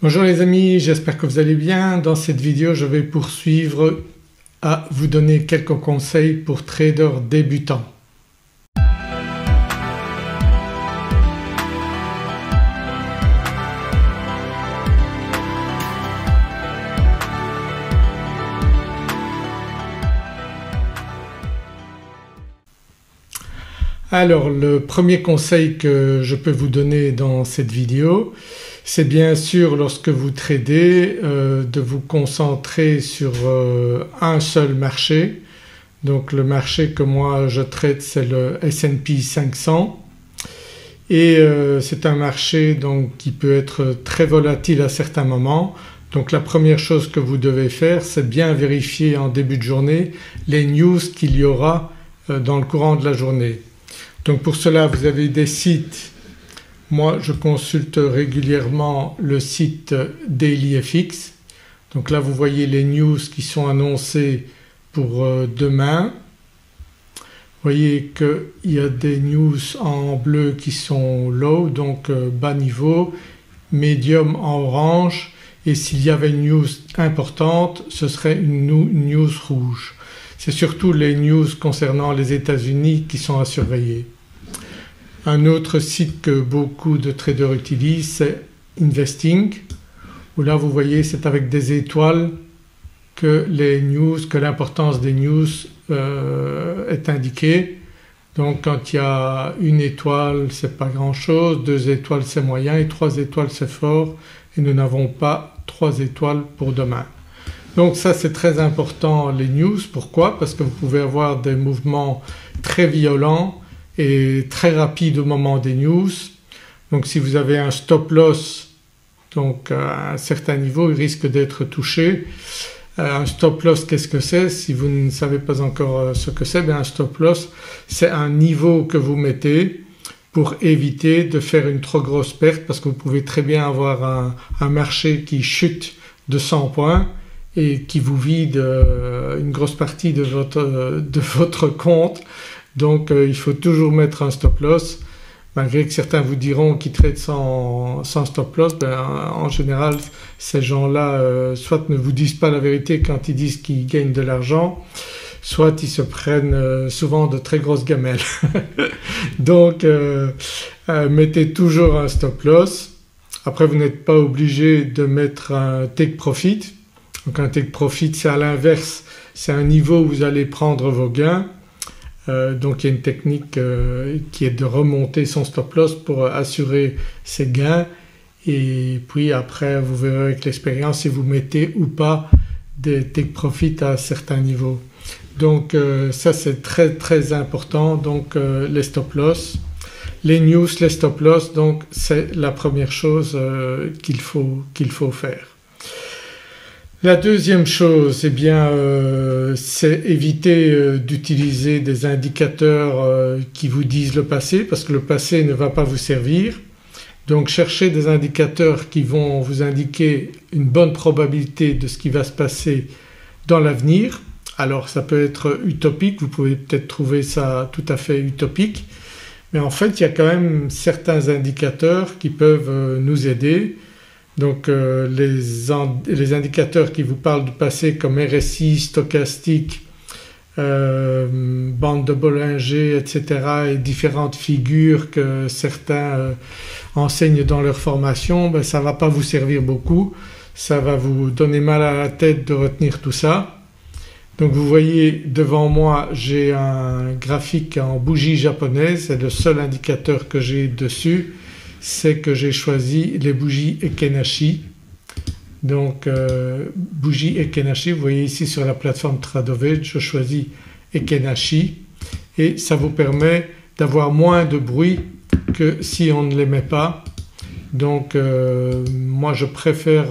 Bonjour les amis, j'espère que vous allez bien. Dans cette vidéo je vais poursuivre à vous donner quelques conseils pour traders débutants. Alors le premier conseil que je peux vous donner dans cette vidéo, c'est bien sûr lorsque vous tradez de vous concentrer sur un seul marché. Donc le marché que moi je trade c'est le S&P 500 et c'est un marché donc qui peut être très volatile à certains moments. Donc la première chose que vous devez faire c'est bien vérifier en début de journée les news qu'il y aura dans le courant de la journée. Donc pour cela vous avez des sites, moi je consulte régulièrement le site DailyFX. Donc là vous voyez les news qui sont annoncées pour demain. Vous voyez qu'il y a des news en bleu qui sont low, donc bas niveau, médium en orange, et s'il y avait une news importante ce serait une news rouge. C'est surtout les news concernant les États-Unis qui sont à surveiller. Un autre site que beaucoup de traders utilisent c'est Investing, où là vous voyez c'est avec des étoiles que les news, que l'importance des news est indiquée. Donc quand il y a une étoile c'est pas grand chose, 2 étoiles c'est moyen et 3 étoiles c'est fort, et nous n'avons pas 3 étoiles pour demain. Donc ça c'est très important les news. Pourquoi? Parce que vous pouvez avoir des mouvements très violents et très rapides au moment des news. Donc si vous avez un stop loss donc à un certain niveau il risque d'être touché. Un stop loss qu'est-ce que c'est? Si vous ne savez pas encore ce que c'est, bien un stop loss c'est un niveau que vous mettez pour éviter de faire une trop grosse perte, parce que vous pouvez très bien avoir un marché qui chute de 100 points et qui vous vide une grosse partie de votre compte. Donc il faut toujours mettre un stop loss, malgré que certains vous diront qu'ils tradent sans stop loss. En général ces gens-là soit ne vous disent pas la vérité quand ils disent qu'ils gagnent de l'argent, soit ils se prennent souvent de très grosses gamelles. Donc mettez toujours un stop loss. Après vous n'êtes pas obligé de mettre un take profit. Donc un take profit c'est à l'inverse, c'est un niveau où vous allez prendre vos gains. Donc il y a une technique qui est de remonter son stop loss pour assurer ses gains, et puis après vous verrez avec l'expérience si vous mettez ou pas des take profit à certains niveaux. Donc ça c'est très important. Donc les stop loss, les news, les stop loss, donc c'est la première chose qu'il faut faire. La deuxième chose eh bien c'est éviter d'utiliser des indicateurs qui vous disent le passé, parce que le passé ne va pas vous servir. Donc cherchez des indicateurs qui vont vous indiquer une bonne probabilité de ce qui va se passer dans l'avenir. Alors ça peut être utopique, vous pouvez peut-être trouver ça tout à fait utopique, mais en fait il y a quand même certains indicateurs qui peuvent nous aider. Donc les indicateurs qui vous parlent du passé comme RSI, stochastique, bande de Bollinger, etc. et différentes figures que certains enseignent dans leur formation, ça ne va pas vous servir beaucoup, ça va vous donner mal à la tête de retenir tout ça. Donc vous voyez devant moi j'ai un graphique en bougie japonaise, c'est le seul indicateur que j'ai dessus, c'est que j'ai choisi les bougies Ekenashi. Donc bougie Ekenashi, vous voyez ici sur la plateforme Tradovet je choisis Ekenashi, et ça vous permet d'avoir moins de bruit que si on ne les met pas. Donc moi je préfère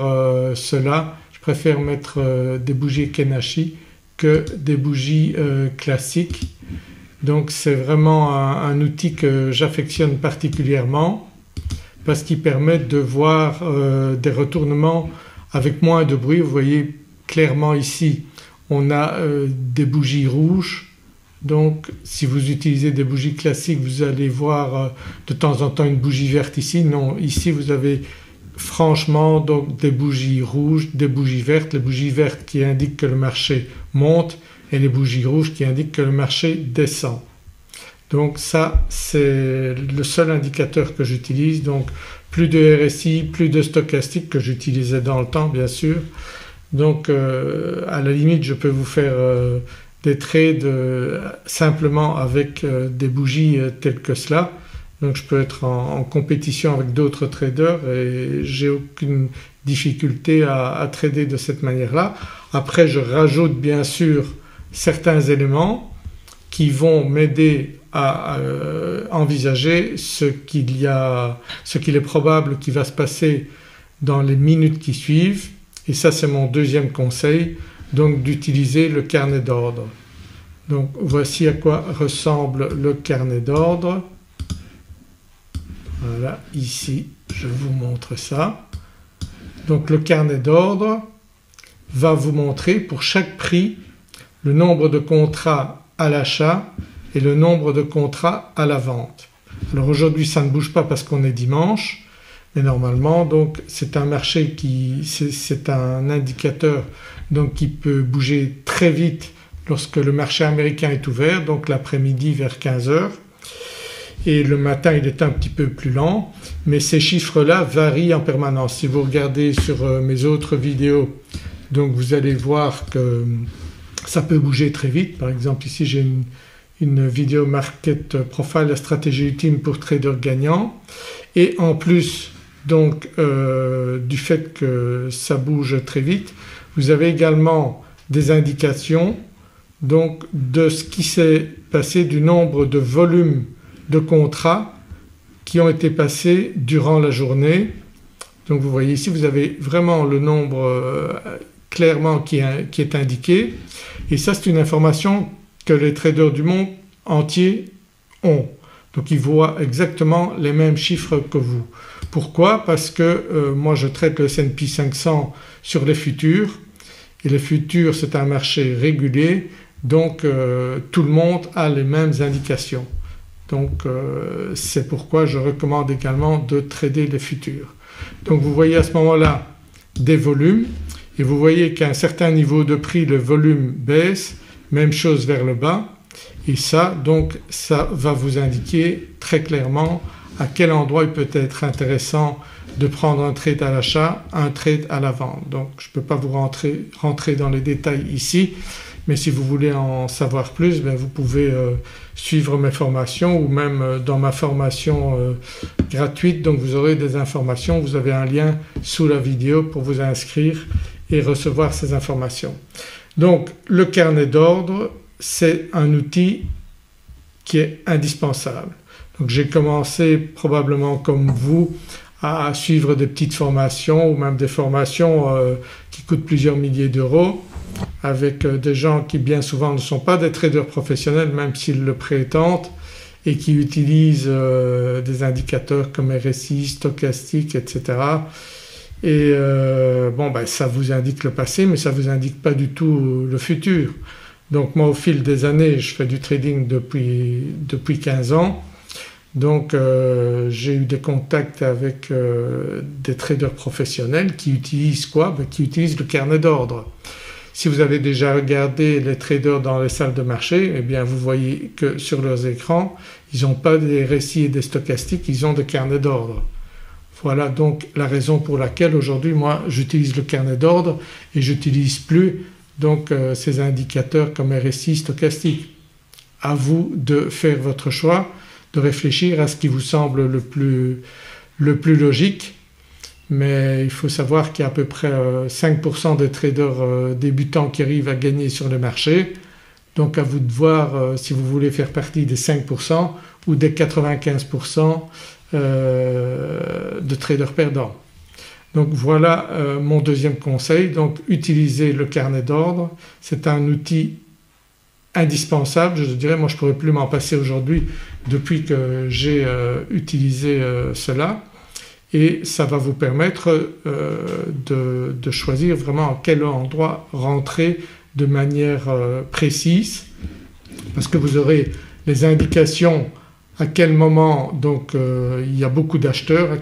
cela, je préfère mettre des bougies Ekenashi que des bougies classiques. Donc c'est vraiment un outil que j'affectionne particulièrement, parce qu'il permet de voir des retournements avec moins de bruit. Vous voyez clairement ici on a des bougies rouges, donc si vous utilisez des bougies classiques vous allez voir de temps en temps une bougie verte ici. Non, ici vous avez franchement donc des bougies rouges, des bougies vertes, les bougies vertes qui indiquent que le marché monte et les bougies rouges qui indiquent que le marché descend. Donc ça c'est le seul indicateur que j'utilise, donc plus de RSI, plus de stochastique que j'utilisais dans le temps bien sûr. Donc à la limite je peux vous faire des trades simplement avec des bougies telles que cela. Donc je peux être en compétition avec d'autres traders et j'ai aucune difficulté à trader de cette manière-là. Après je rajoute bien sûr certains éléments qui vont m'aider à envisager ce qu'il est probable qui va se passer dans les minutes qui suivent, et ça c'est mon deuxième conseil, donc d'utiliser le carnet d'ordre. Donc voici à quoi ressemble le carnet d'ordre. Voilà, ici je vous montre ça. Donc le carnet d'ordre va vous montrer pour chaque prix le nombre de contrats à l'achat et le nombre de contrats à la vente. Alors aujourd'hui ça ne bouge pas parce qu'on est dimanche, mais normalement donc c'est un marché c'est un indicateur donc qui peut bouger très vite lorsque le marché américain est ouvert, donc l'après-midi vers 15 h. Et le matin il est un petit peu plus lent, mais ces chiffres-là varient en permanence. Si vous regardez sur mes autres vidéos, donc vous allez voir que ça peut bouger très vite. Par exemple ici j'ai une vidéo Market Profile, la stratégie ultime pour traders gagnants, et en plus donc du fait que ça bouge très vite, vous avez également des indications donc de ce qui s'est passé, du nombre de volumes de contrats qui ont été passés durant la journée. Donc vous voyez ici vous avez vraiment le nombre clairement qui est indiqué, et ça c'est une information que les traders du monde entier ont. Donc ils voient exactement les mêmes chiffres que vous. Pourquoi? Parce que moi je traite le S&P 500 sur les futurs, et les futurs c'est un marché régulier, donc tout le monde a les mêmes indications. Donc c'est pourquoi je recommande également de trader les futurs. Donc vous voyez à ce moment-là des volumes, et vous voyez qu'à un certain niveau de prix le volume baisse, même chose vers le bas, et ça donc ça va vous indiquer très clairement à quel endroit il peut être intéressant de prendre un trade à l'achat, un trade à la vente. Donc je ne peux pas vous rentrer dans les détails ici, mais si vous voulez en savoir plus, vous pouvez suivre mes formations ou même dans ma formation gratuite. Donc vous aurez des informations, vous avez un lien sous la vidéo pour vous inscrire et recevoir ces informations. Donc le carnet d'ordre c'est un outil qui est indispensable. Donc j'ai commencé probablement comme vous à suivre des petites formations ou même des formations qui coûtent plusieurs milliers d'euros, avec des gens qui bien souvent ne sont pas des traders professionnels même s'ils le prétendent, et qui utilisent des indicateurs comme RSI, stochastique, etc. Et ça vous indique le passé mais ça ne vous indique pas du tout le futur. Donc moi au fil des années je fais du trading depuis 15 ans, donc j'ai eu des contacts avec des traders professionnels qui utilisent quoi? Qui utilisent le carnet d'ordre. Si vous avez déjà regardé les traders dans les salles de marché, eh bien vous voyez que sur leurs écrans ils n'ont pas des RSI et des stochastiques, ils ont des carnets d'ordre. Voilà donc la raison pour laquelle aujourd'hui moi j'utilise le carnet d'ordre et j'utilise plus donc ces indicateurs comme RSI, stochastique. À vous de faire votre choix, de réfléchir à ce qui vous semble le plus logique, mais il faut savoir qu'il y a à peu près 5% des traders débutants qui arrivent à gagner sur le marché. Donc à vous de voir si vous voulez faire partie des 5% ou des 95% de traders perdants. Donc voilà mon deuxième conseil, donc utilisez le carnet d'ordre, c'est un outil indispensable, je dirais. Moi je ne pourrais plus m'en passer aujourd'hui depuis que j'ai utilisé cela, et ça va vous permettre de choisir vraiment à quel endroit rentrer de manière précise, parce que vous aurez les indications à quel moment donc il y a beaucoup d'acheteurs, à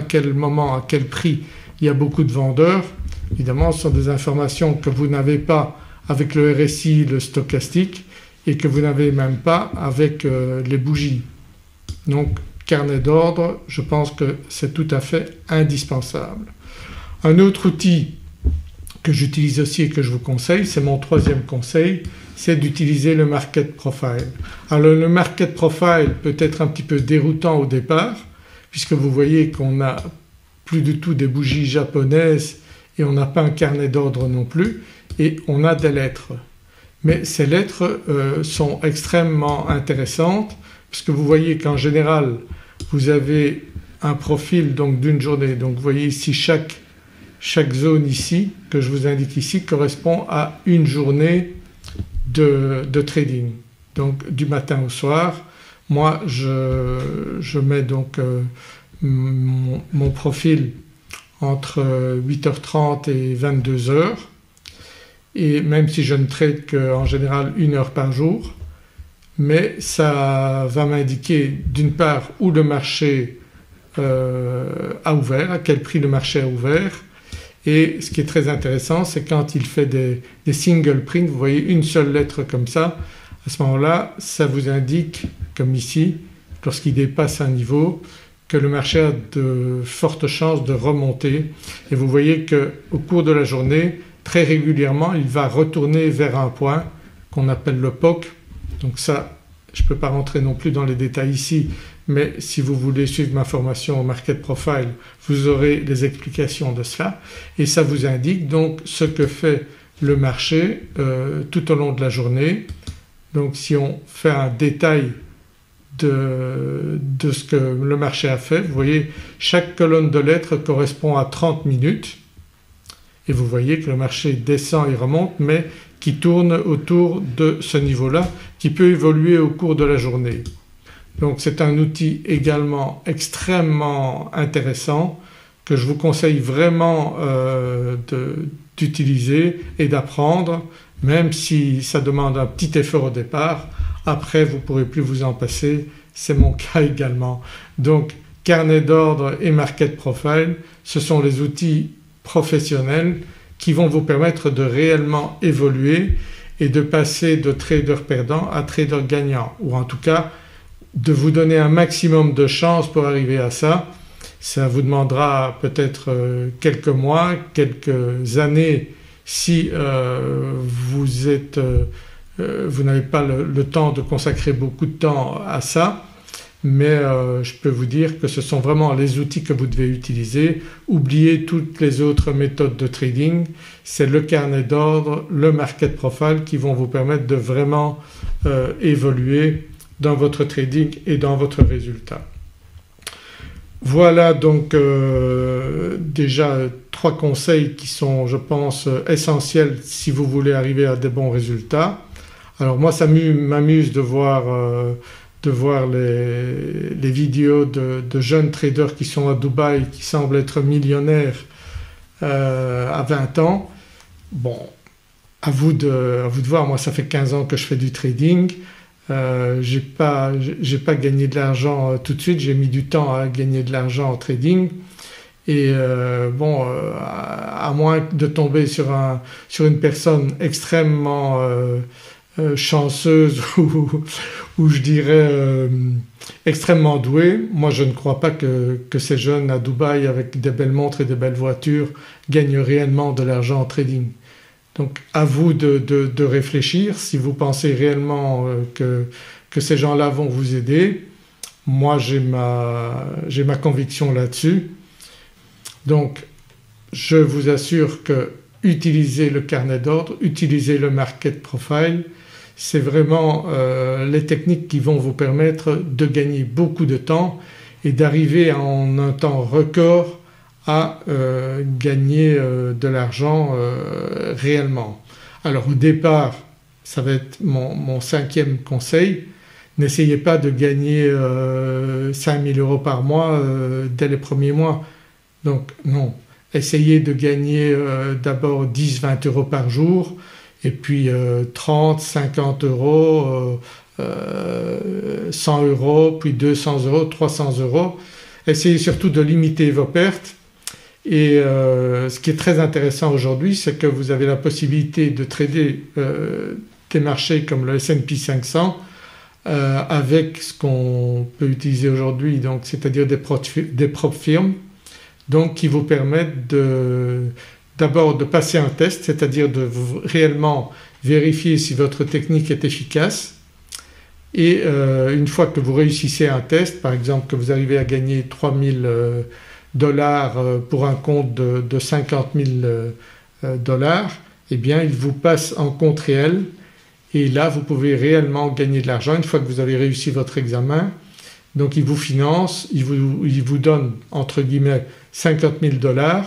quel moment, à quel prix il y a beaucoup de vendeurs. Évidemment, ce sont des informations que vous n'avez pas avec le RSI, le stochastique, et que vous n'avez même pas avec les bougies. Donc carnet d'ordre, je pense que c'est tout à fait indispensable. Un autre outil que j'utilise aussi et que je vous conseille, c'est mon troisième conseil, c'est d'utiliser le market profile. Alors le market profile peut être un petit peu déroutant au départ puisque vous voyez qu'on n'a plus du tout des bougies japonaises et on n'a pas un carnet d'ordre non plus et on a des lettres. Mais ces lettres sont extrêmement intéressantes parce que vous voyez qu'en général vous avez un profil donc d'une journée. Donc vous voyez ici chaque zone ici que je vous indique ici correspond à une journée de trading. Donc du matin au soir, moi je mets donc mon profil entre 8h30 et 22h et même si je ne trade qu'en général 1 heure par jour, mais ça va m'indiquer d'une part où le marché a ouvert, à quel prix le marché a ouvert. Et ce qui est très intéressant, c'est quand il fait des single print, vous voyez une seule lettre comme ça, à ce moment-là ça vous indique comme ici lorsqu'il dépasse un niveau que le marché a de fortes chances de remonter et vous voyez qu'au cours de la journée très régulièrement il va retourner vers un point qu'on appelle le POC. Donc ça je ne peux pas rentrer non plus dans les détails ici, mais si vous voulez suivre ma formation au Market Profile vous aurez les explications de cela et ça vous indique donc ce que fait le marché tout au long de la journée. Donc si on fait un détail de ce que le marché a fait, vous voyez chaque colonne de lettres correspond à 30 minutes et vous voyez que le marché descend et remonte mais qui tourne autour de ce niveau-là qui peut évoluer au cours de la journée. Donc c'est un outil également extrêmement intéressant que je vous conseille vraiment d'utiliser et d'apprendre même si ça demande un petit effort au départ. Après vous ne pourrez plus vous en passer, c'est mon cas également. Donc carnet d'ordre et market profile, ce sont les outils professionnels qui vont vous permettre de réellement évoluer et de passer de trader perdant à trader gagnant ou en tout cas de vous donner un maximum de chance pour arriver à ça. Ça vous demandera peut-être quelques mois, quelques années si vous n'avez pas le temps de consacrer beaucoup de temps à ça, mais je peux vous dire que ce sont vraiment les outils que vous devez utiliser. Oubliez toutes les autres méthodes de trading, c'est le carnet d'ordre, le market profile qui vont vous permettre de vraiment évoluer dans votre trading et dans votre résultat. Voilà donc déjà 3 conseils qui sont je pense essentiels si vous voulez arriver à des bons résultats. Alors moi ça m'amuse de voir les vidéos de jeunes traders qui sont à Dubaï qui semblent être millionnaires à 20 ans. Bon, à vous de voir, moi ça fait 15 ans que je fais du trading. J'ai pas gagné de l'argent tout de suite, j'ai mis du temps à gagner de l'argent en trading et bon à moins de tomber sur une personne extrêmement chanceuse ou je dirais extrêmement douée, moi je ne crois pas que ces jeunes à Dubaï avec des belles montres et des belles voitures gagnent réellement de l'argent en trading. Donc à vous de réfléchir si vous pensez réellement que ces gens-là vont vous aider. Moi j'ai ma conviction là-dessus. Donc je vous assure que utilisez le carnet d'ordre, utilisez le market profile, c'est vraiment les techniques qui vont vous permettre de gagner beaucoup de temps et d'arriver en un temps record à gagner de l'argent réellement. Alors au départ ça va être mon 5e conseil, n'essayez pas de gagner 5000 € par mois dès les premiers mois. Donc non, essayez de gagner d'abord 10-20 € par jour et puis 30-50 € 100 €, puis 200 €, 300 €. Essayez surtout de limiter vos pertes. Et ce qui est très intéressant aujourd'hui, c'est que vous avez la possibilité de trader des marchés comme le S&P 500 avec ce qu'on peut utiliser aujourd'hui, donc c'est-à-dire des prop firms, donc qui vous permettent d'abord de passer un test, c'est-à-dire de réellement vérifier si votre technique est efficace. Et une fois que vous réussissez un test, par exemple que vous arrivez à gagner 3000 $ pour un compte de 50 000 $, eh bien il vous passe en compte réel et là vous pouvez réellement gagner de l'argent une fois que vous avez réussi votre examen. Donc il vous finance, il vous donne entre guillemets 50 000 $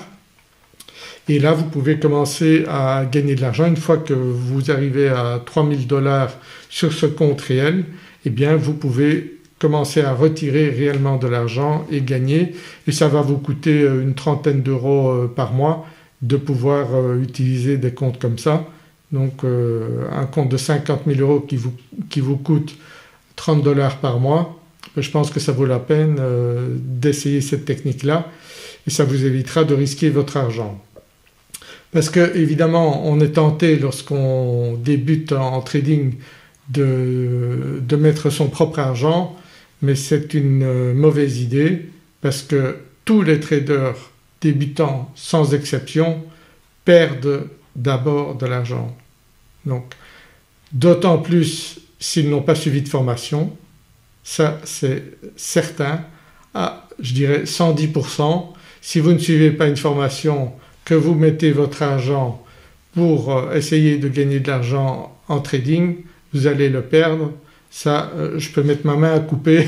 et là vous pouvez commencer à gagner de l'argent. Une fois que vous arrivez à 3000 $ sur ce compte réel, eh bien vous pouvez commencer à retirer réellement de l'argent et gagner, et ça va vous coûter une trentaine d'euros par mois de pouvoir utiliser des comptes comme ça. Donc un compte de 50 000 € qui vous coûte 30 $ par mois, je pense que ça vaut la peine d'essayer cette technique-là et ça vous évitera de risquer votre argent. Parce que évidemment on est tenté lorsqu'on débute en trading de mettre son propre argent, mais c'est une mauvaise idée parce que tous les traders débutants sans exception perdent d'abord de l'argent. Donc d'autant plus s'ils n'ont pas suivi de formation, ça c'est certain, je dirais 110%. Si vous ne suivez pas une formation, que vous mettez votre argent pour essayer de gagner de l'argent en trading, vous allez le perdre. Ça, je peux mettre ma main à couper,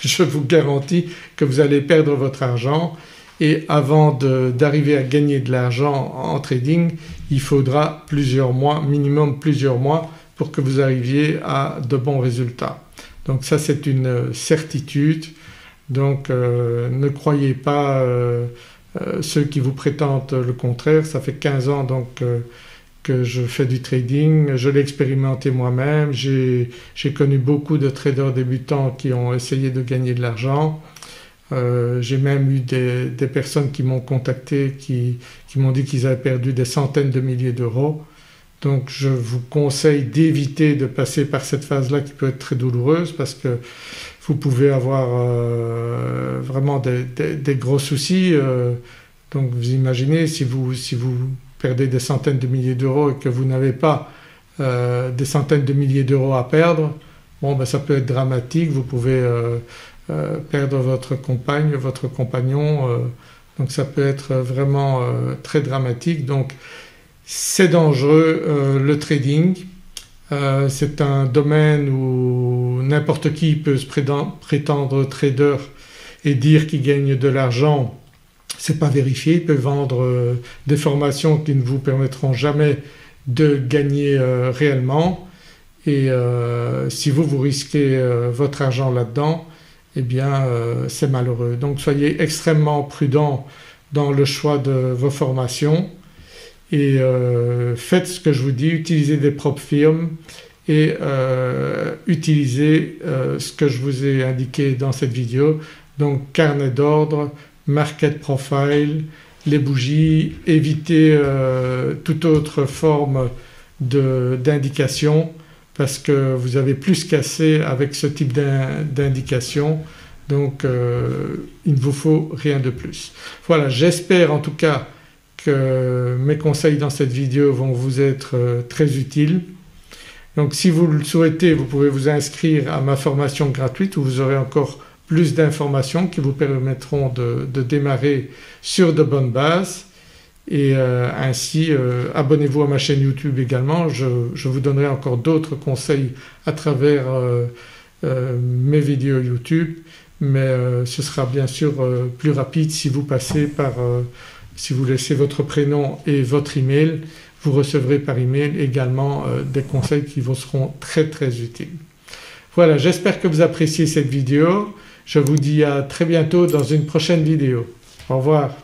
je vous garantis que vous allez perdre votre argent et avant d'arriver à gagner de l'argent en trading, il faudra plusieurs mois, minimum plusieurs mois pour que vous arriviez à de bons résultats. Donc ça c'est une certitude, donc ne croyez pas ceux qui vous prétendent le contraire. Ça fait 15 ans donc que je fais du trading, je l'ai expérimenté moi-même, j'ai connu beaucoup de traders débutants qui ont essayé de gagner de l'argent. J'ai même eu des personnes qui m'ont contacté qui m'ont dit qu'ils avaient perdu des centaines de milliers d'euros. Donc je vous conseille d'éviter de passer par cette phase-là qui peut être très douloureuse parce que vous pouvez avoir vraiment des gros soucis. Donc vous imaginez si vous perdez des centaines de milliers d'euros et que vous n'avez pas des centaines de milliers d'euros à perdre, bon ben ça peut être dramatique, vous pouvez perdre votre compagne, votre compagnon, donc ça peut être vraiment très dramatique. Donc c'est dangereux le trading, c'est un domaine où n'importe qui peut se prétendre trader et dire qu'il gagne de l'argent. C'est pas vérifié, il peut vendre des formations qui ne vous permettront jamais de gagner réellement et si vous risquez votre argent là-dedans, eh bien c'est malheureux. Donc soyez extrêmement prudent dans le choix de vos formations et faites ce que je vous dis, utilisez des prop firms et utilisez ce que je vous ai indiqué dans cette vidéo, donc carnet d'ordre, market profile, les bougies, évitez toute autre forme d'indication parce que vous avez plus qu'assez avec ce type d'indication, donc il ne vous faut rien de plus. Voilà, j'espère en tout cas que mes conseils dans cette vidéo vont vous être très utiles. Donc si vous le souhaitez, vous pouvez vous inscrire à ma formation gratuite où vous aurez encore plus d'informations qui vous permettront de démarrer sur de bonnes bases et ainsi abonnez-vous à ma chaîne YouTube également, je vous donnerai encore d'autres conseils à travers mes vidéos YouTube, mais ce sera bien sûr plus rapide si vous passez par, si vous laissez votre prénom et votre email, vous recevrez par email également des conseils qui vous seront très utiles. Voilà, j'espère que vous appréciez cette vidéo. Je vous dis à très bientôt dans une prochaine vidéo. Au revoir.